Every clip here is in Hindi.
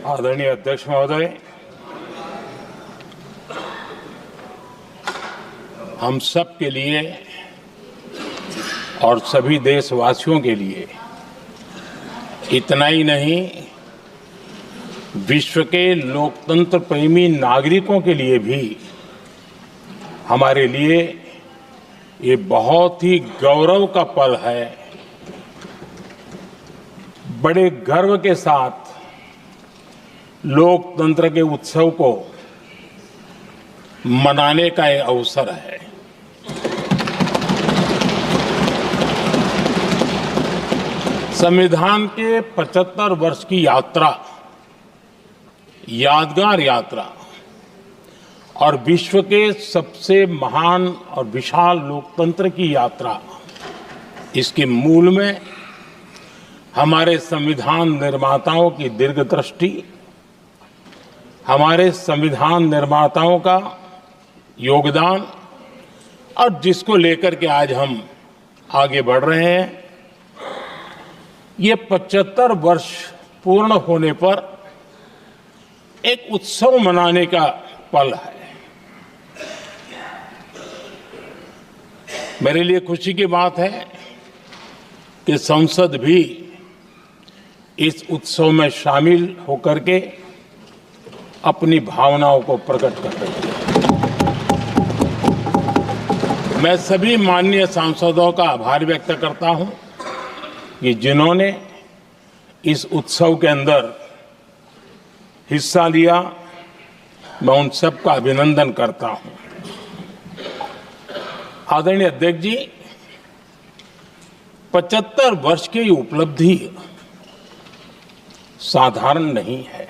आदरणीय अध्यक्ष महोदय, हम सब के लिए और सभी देशवासियों के लिए इतना ही नहीं, विश्व के लोकतंत्र प्रेमी नागरिकों के लिए भी हमारे लिए ये बहुत ही गौरव का पल है। बड़े गर्व के साथ लोकतंत्र के उत्सव को मनाने का ये अवसर है। संविधान के 75 वर्ष की यात्रा, यादगार यात्रा और विश्व के सबसे महान और विशाल लोकतंत्र की यात्रा, इसके मूल में हमारे संविधान निर्माताओं की दीर्घदृष्टि, हमारे संविधान निर्माताओं का योगदान और जिसको लेकर के आज हम आगे बढ़ रहे हैं, ये 75 वर्ष पूर्ण होने पर एक उत्सव मनाने का पल है। मेरे लिए खुशी की बात है कि संसद भी इस उत्सव में शामिल होकर के अपनी भावनाओं को प्रकट कर रही है। मैं सभी माननीय सांसदों का आभार व्यक्त करता हूं कि जिन्होंने इस उत्सव के अंदर हिस्सा लिया। मैं उन सबका अभिनंदन करता हूं। आदरणीय अध्यक्ष जी, 75 वर्ष की उपलब्धि साधारण नहीं है,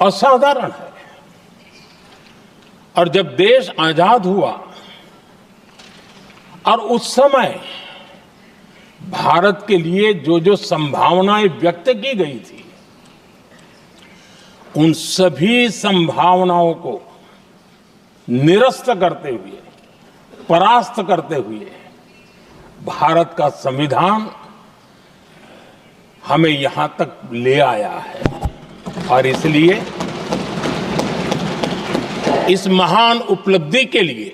असाधारण है। और जब देश आजाद हुआ और उस समय भारत के लिए जो जो संभावनाएं व्यक्त की गई थी, उन सभी संभावनाओं को निरस्त करते हुए, परास्त करते हुए भारत का संविधान हमें यहां तक ले आया है। और इसलिए इस महान उपलब्धि के लिए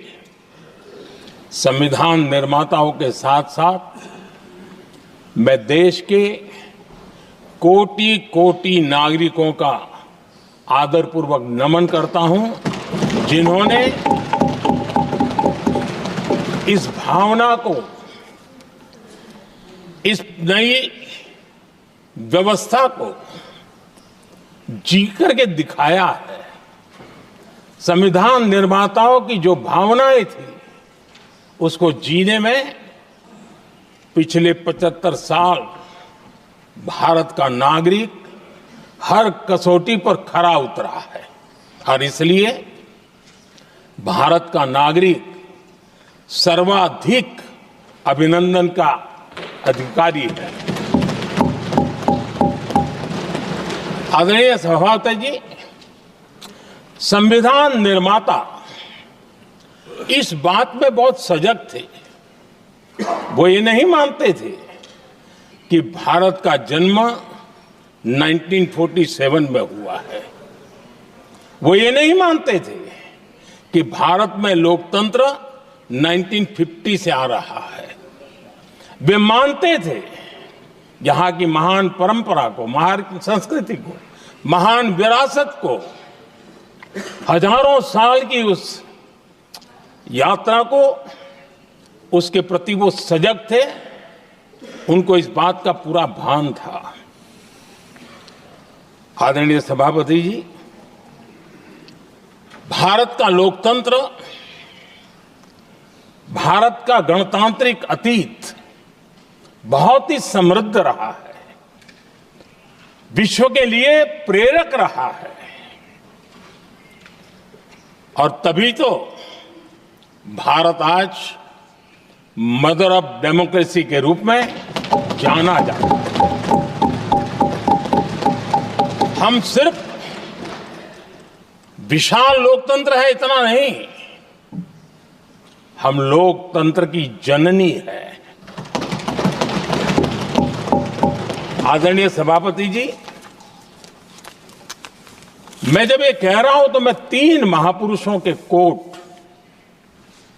संविधान निर्माताओं के साथ साथ मैं देश के कोटि कोटि नागरिकों का आदरपूर्वक नमन करता हूं, जिन्होंने इस भावना को, इस नई व्यवस्था को जी करके दिखाया है। संविधान निर्माताओं की जो भावनाएं थी, उसको जीने में पिछले 75 साल भारत का नागरिक हर कसौटी पर खरा उतरा है। और इसलिए भारत का नागरिक सर्वाधिक अभिनंदन का अधिकारी है। आदरणीय सभापति जी, संविधान निर्माता इस बात में बहुत सजग थे। वो ये नहीं मानते थे कि भारत का जन्म 1947 में हुआ है। वो ये नहीं मानते थे कि भारत में लोकतंत्र 1950 से आ रहा है। वे मानते थे यहाँ की महान परंपरा को, महान संस्कृति को, महान विरासत को, हजारों साल की उस यात्रा को, उसके प्रति वो सजग थे। उनको इस बात का पूरा भान था। आदरणीय सभापति जी, भारत का लोकतंत्र, भारत का गणतांत्रिक अतीत बहुत ही समृद्ध रहा है, विश्व के लिए प्रेरक रहा है। और तभी तो भारत आज मदर ऑफ डेमोक्रेसी के रूप में जाना जाता है। हम सिर्फ विशाल लोकतंत्र है इतना नहीं, हम लोकतंत्र की जननी है। आदरणीय सभापति जी, मैं जब ये कह रहा हूं तो मैं 3 महापुरुषों के कोट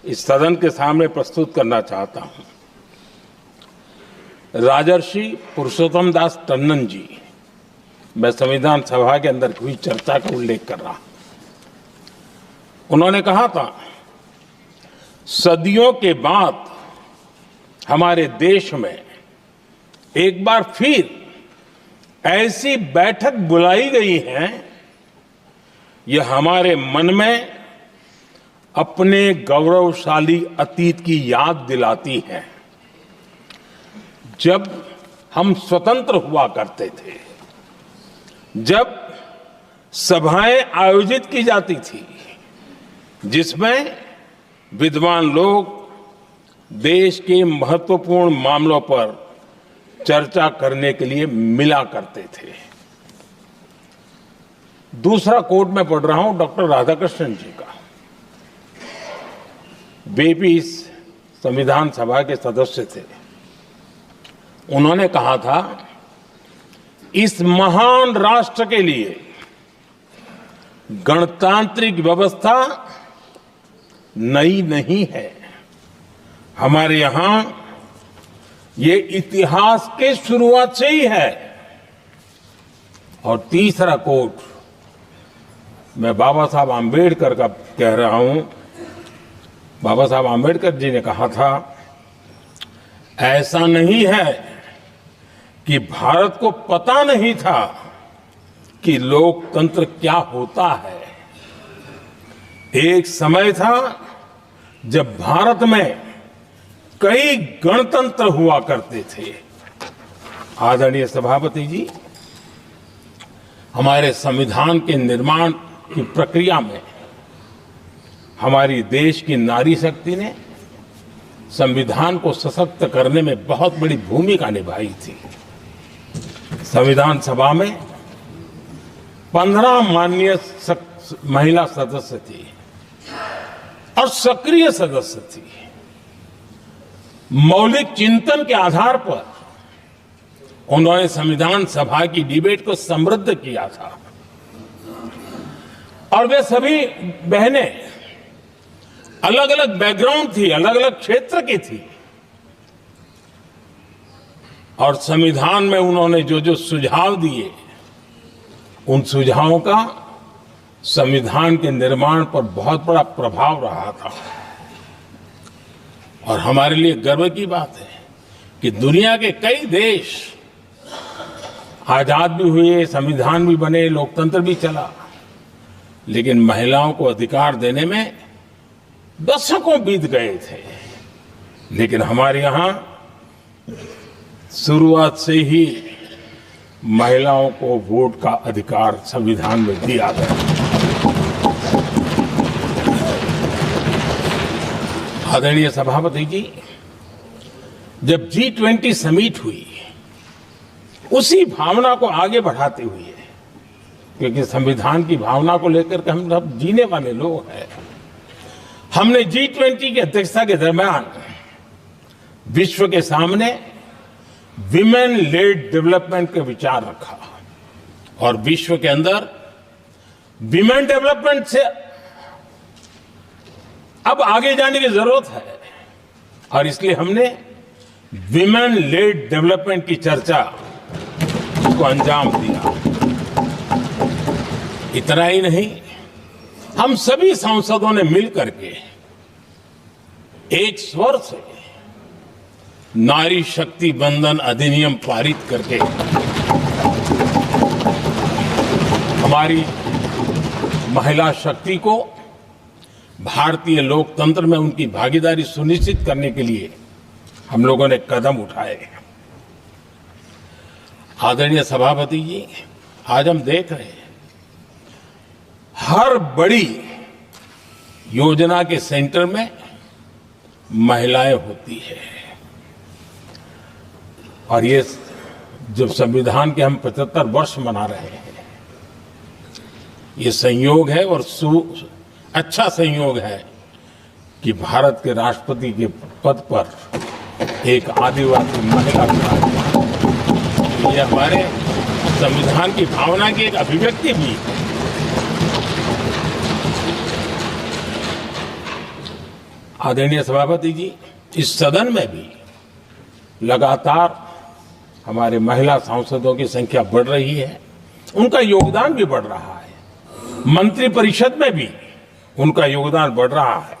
इस सदन के सामने प्रस्तुत करना चाहता हूं। राजर्षि पुरुषोत्तम दास टंडन जी, मैं संविधान सभा के अंदर हुई चर्चा का उल्लेख कर रहा हूं। उन्होंने कहा था, सदियों के बाद हमारे देश में एक बार फिर ऐसी बैठक बुलाई गई है, यह हमारे मन में अपने गौरवशाली अतीत की याद दिलाती है, जब हम स्वतंत्र हुआ करते थे, जब सभाएं आयोजित की जाती थी जिसमें विद्वान लोग देश के महत्वपूर्ण मामलों पर चर्चा करने के लिए मिला करते थे। दूसरा कोट मैं पढ़ रहा हूं डॉक्टर राधाकृष्णन जी का। वे भी इस संविधान सभा के सदस्य थे। उन्होंने कहा था, इस महान राष्ट्र के लिए गणतांत्रिक व्यवस्था नई नहीं है, हमारे यहां ये इतिहास के शुरुआत से ही है। और तीसरा कोट मैं बाबा साहब आम्बेडकर का कह रहा हूं। बाबा साहब आम्बेडकर जी ने कहा था, ऐसा नहीं है कि भारत को पता नहीं था कि लोकतंत्र क्या होता है। एक समय था जब भारत में कई गणतंत्र हुआ करते थे। आदरणीय सभापति जी, हमारे संविधान के निर्माण की प्रक्रिया में हमारी देश की नारी शक्ति ने संविधान को सशक्त करने में बहुत बड़ी भूमिका निभाई थी। संविधान सभा में 15 माननीय महिला सदस्य थी और सक्रिय सदस्य थी। मौलिक चिंतन के आधार पर उन्होंने संविधान सभा की डिबेट को समृद्ध किया था। और वे सभी बहनें अलग अलग बैकग्राउंड थी, अलग अलग क्षेत्र की थी। और संविधान में उन्होंने जो जो सुझाव दिए, उन सुझावों का संविधान के निर्माण पर बहुत बड़ा प्रभाव रहा था। और हमारे लिए गर्व की बात है कि दुनिया के कई देश आजाद भी हुए, संविधान भी बने, लोकतंत्र भी चला, लेकिन महिलाओं को अधिकार देने में दशकों बीत गए थे। लेकिन हमारे यहां शुरुआत से ही महिलाओं को वोट का अधिकार संविधान में दिया गया। आदरणीय सभापति जी, जब G20 समिट हुई, उसी भावना को आगे बढ़ाते हुए, क्योंकि संविधान की भावना को लेकर के हम सब जीने वाले लोग हैं, हमने G20 की अध्यक्षता के दरमियान विश्व के सामने विमेन लेड डेवलपमेंट का विचार रखा। और विश्व के अंदर विमेन डेवलपमेंट से अब आगे जाने की जरूरत है। और इसलिए हमने विमेन लेड डेवलपमेंट की चर्चा को अंजाम दिया। इतना ही नहीं, हम सभी सांसदों ने मिलकर के एक स्वर से नारी शक्ति बंधन अधिनियम पारित करके हमारी महिला शक्ति को भारतीय लोकतंत्र में उनकी भागीदारी सुनिश्चित करने के लिए हम लोगों ने कदम उठाए। आदरणीय सभापति जी, आज हम देख रहे हैं हर बड़ी योजना के सेंटर में महिलाएं होती है। और ये जब संविधान के हम 75 वर्ष मना रहे हैं, ये संयोग है और अच्छा संयोग है कि भारत के राष्ट्रपति के पद पर एक आदिवासी महिला खड़ा है। ये हमारे संविधान की भावना की एक अभिव्यक्ति भी है। आदरणीय सभापति जी, इस सदन में भी लगातार हमारे महिला सांसदों की संख्या बढ़ रही है, उनका योगदान भी बढ़ रहा है। मंत्रिपरिषद में भी उनका योगदान बढ़ रहा है।